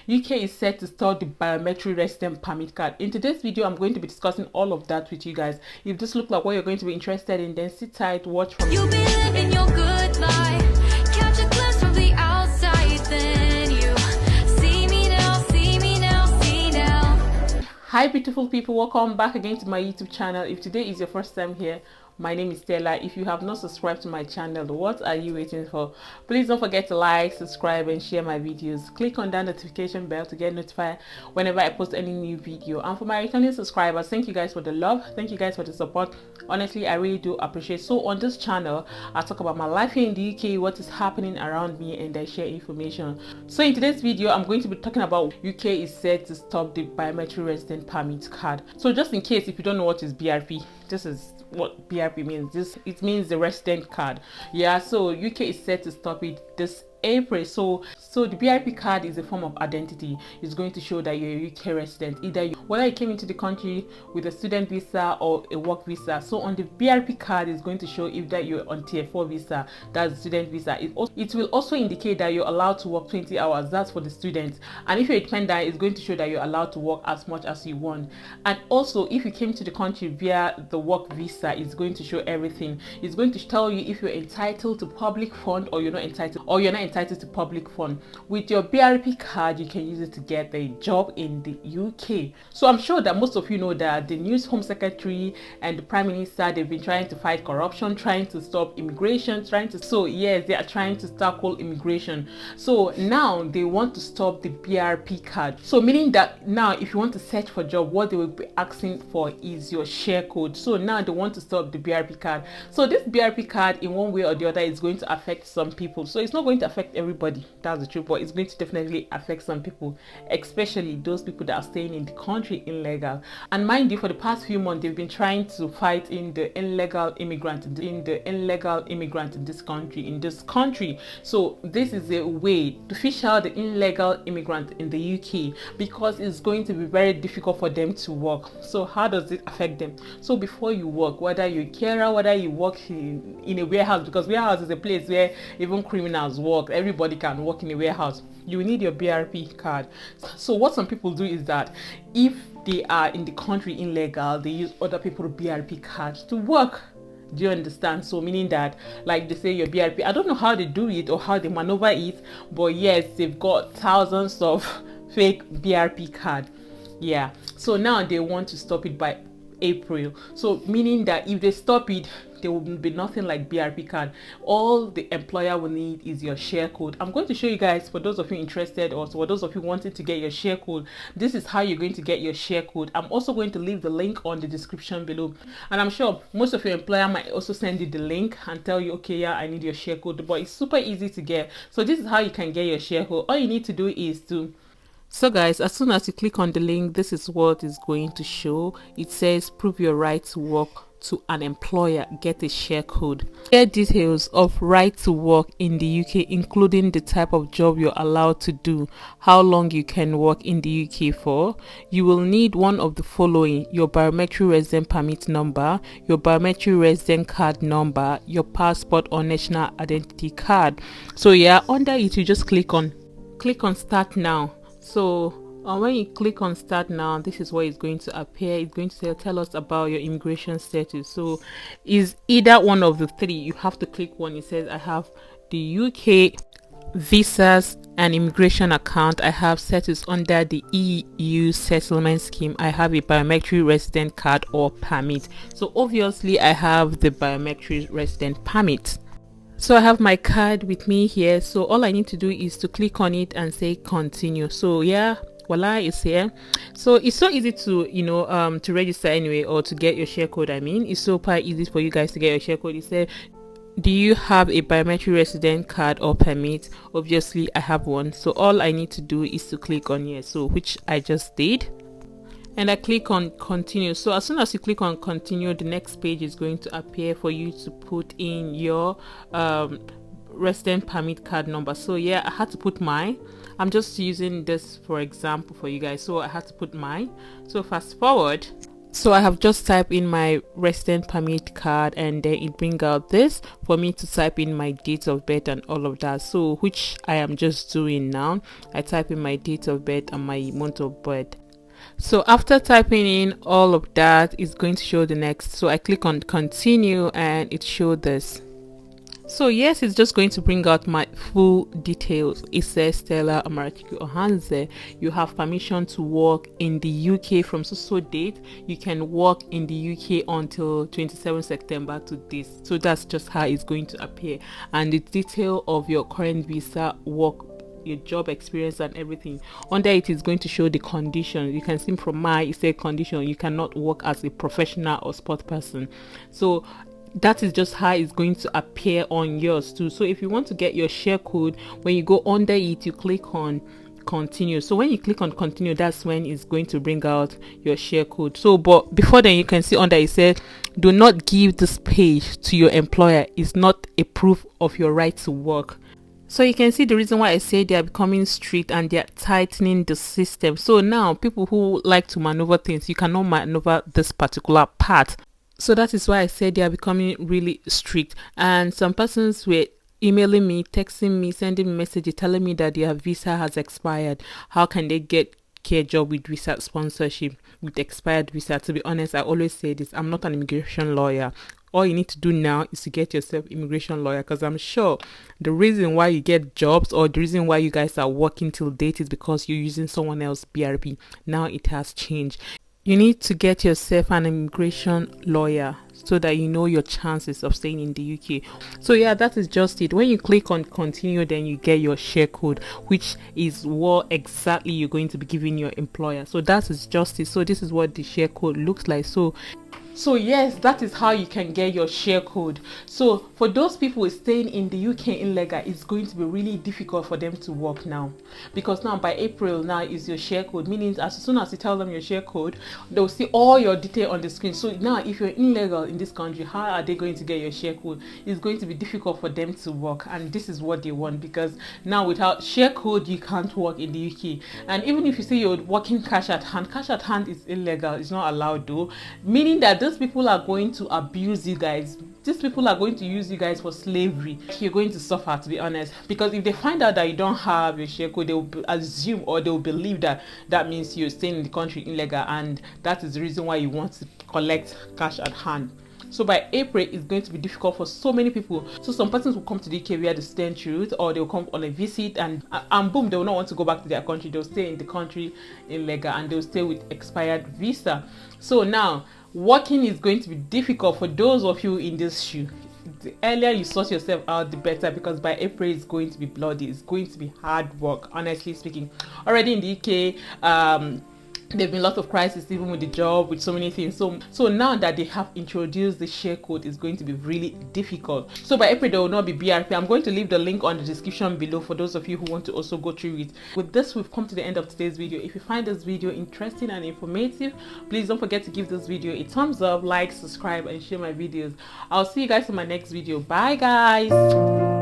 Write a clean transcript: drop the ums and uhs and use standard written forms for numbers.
UK is set to start the biometric resident permit card. In today's video, I'm going to be discussing all of that with you guys. If this looks like what you're going to be interested in, then sit tight, watch from you be living your good life. Catch a glimpse from the outside, then you see me now, see me now, see now. Hi beautiful people, welcome back again to my YouTube channel. If today is your first time here, my name is Stella. If you have not subscribed to my channel, what are you waiting for? Please don't forget to like, subscribe and share my videos. Click on that notification bell to get notified whenever I post any new video. And for my returning subscribers, thank you guys for the love, thank you guys for the support. Honestly, I really do appreciate. So on this channel, I talk about my life here in the UK, what is happening around me, and I share information. So in today's video, I'm going to be talking about UK is set to stop the biometric resident permit card. So just in case if you don't know what is BRP, this is what BRP means. It means the resident card. Yeah, so UK is set to stop it this April. So the BRP card is a form of identity. It's going to show that you're a UK resident, whether you came into the country with a student visa or a work visa. So on the BRP card, it's going to show if that you're on tier 4 visa, that's student visa. It will also indicate that you're allowed to work 20 hours, that's for the students. And if you're a dependent, it's going to show that you're allowed to work as much as you want. And also if you came to the country via the work visa, it's going to show everything. It's going to tell you if you're entitled to public fund or you're not entitled to public fund. With your BRP card, you can use it to get a job in the UK. So I'm sure that most of you know that the new Home Secretary and the Prime Minister, they've been trying to fight corruption, trying to stop immigration, yes, they are trying to tackle immigration. So now they want to stop the BRP card. So meaning that now if you want to search for a job, what they will be asking for is your share code. So now they want to stop the BRP card. So this BRP card in one way or the other is going to affect some people. So it's not going to affect everybody, that's the truth, but it's going to definitely affect some people, especially those people that are staying in the country illegal. And mind you, for the past few months they've been trying to fight in the illegal immigrant in this country. So this is a way to fish out the illegal immigrant in the UK, because it's going to be very difficult for them to work. So how does it affect them? So before you work, whether you're a carer, whether you work in a warehouse, because warehouse is a place where even criminals work, everybody can work in a warehouse, you need your BRP card. So what some people do is that if they are in the country illegal, they use other people's BRP cards to work. Do you understand? So meaning that, like they say your BRP, I don't know how they do it or how they maneuver it, but yes, they've got thousands of fake BRP card. Yeah, so now they want to stop it by April. So meaning that if they stop it, there will be nothing like BRP card. All the employer will need is your share code. I'm going to show you guys, for those of you interested, or for those of you wanting to get your share code, this is how you're going to get your share code. I'm also going to leave the link on the description below, and I'm sure most of your employer might also send you the link and tell you, okay, yeah, I need your share code, but it's super easy to get. So this is how you can get your share code. All you need to do is to guys, as soon as you click on the link, this is what is going to show. It says prove your right to work to an employer, get a share code. Get details of right to work in the UK, including the type of job you're allowed to do, how long you can work in the UK for. You will need one of the following: your biometric resident permit number, your biometric resident card number, your passport or national identity card. So yeah, under it you just click on start now. So when you click on start now, this is what is going to appear. It's going to tell us about your immigration status. So is either one of the three. You have to click one. It says I have the UK visas and immigration account. I have status under the EU settlement scheme. I have a biometric resident card or permit. So obviously I have the biometric resident permit. So I have my card with me here. So all I need to do is to click on it and say continue. So yeah, voila, it's here. So it's so easy to to register anyway, or to get your share code. I mean, it's super easy for you guys to get your share code. It said, do you have a biometric resident card or permit? Obviously I have one, so all I need to do is to click on here, so which I just did, and I click on continue. So as soon as you click on continue, the next page is going to appear for you to put in your resident permit card number. So yeah, I had to put mine. I'm just using this for example for you guys, so I had to put mine. So fast forward, So I have just typed in my resident permit card, and then it brings out this for me to type in my date of birth and all of that. So which I am just doing now. I type in my date of birth and my month of birth. So after typing in all of that, it's going to show the next. So I click on continue and it showed this. So yes, it's just going to bring out my full details. It says Stella Amarachukwu Ohanze, you have permission to work in the UK from so date. You can work in the UK until 27 September to this. So that's just how it's going to appear, and the detail of your current visa, work, your job experience and everything. Under it is going to show the condition. You can see from my, it says condition, you cannot work as a professional or sport person. So that is just how it's going to appear on yours too. So if you want to get your share code, when you go under it, you click on continue. So when you click on continue, that's when it's going to bring out your share code. So but before then, you can see under it says do not give this page to your employer. It's not a proof of your right to work. So you can see the reason why I say they are becoming strict and they are tightening the system. So now people who like to maneuver things, you cannot maneuver this particular part. So that is why I said they are becoming really strict. And some persons were emailing me, texting me, sending me messages telling me that their visa has expired. How can they get care job with visa sponsorship with expired visa? To be honest, I always say this, I'm not an immigration lawyer. All you need to do now is to get yourself immigration lawyer, because I'm sure the reason why you get jobs or the reason why you guys are working till date is because you're using someone else's BRP. Now it has changed. You need to get yourself an immigration lawyer so that you know your chances of staying in the UK. So yeah, that is just it. When you click on continue, then you get your share code, which is what exactly you're going to be giving your employer. So that is just it. So this is what the share code looks like. So yes, that is how you can get your share code. So for those people staying in the UK illegal, it's going to be really difficult for them to work now, because now by April now is your share code, meaning as soon as you tell them your share code, they'll see all your detail on the screen. So now if you're illegal in this country, how are they going to get your share code? It's going to be difficult for them to work, and this is what they want, because now without share code you can't work in the UK. And even if you say you're working cash at hand is illegal. It's not allowed though, meaning that those people are going to abuse you guys. These people are going to use you guys for slavery. You're going to suffer, to be honest, because if they find out that you don't have your share code, they will assume or they will believe that that means you're staying in the country illegal, and that is the reason why you want to collect cash at hand. So by April, it's going to be difficult for so many people. So some persons will come to the UK via the student route, or they'll come on a visit, and boom, they will not want to go back to their country. They'll stay in the country illegal, and they'll stay with expired visa. So now working is going to be difficult for those of you in this shoe. The earlier you sort yourself out, the better, because by April it's going to be bloody. It's going to be hard work, honestly speaking. Already in the UK, there've been lots of crises, even with the job, with so many things. So now that they have introduced the share code, it's going to be really difficult. So by April there will not be BRP. I'm going to leave the link on the description below for those of you who want to also go through it. With this, we've come to the end of today's video. If you find this video interesting and informative, please don't forget to give this video a thumbs up, like, subscribe, and share my videos. I'll see you guys in my next video. Bye guys.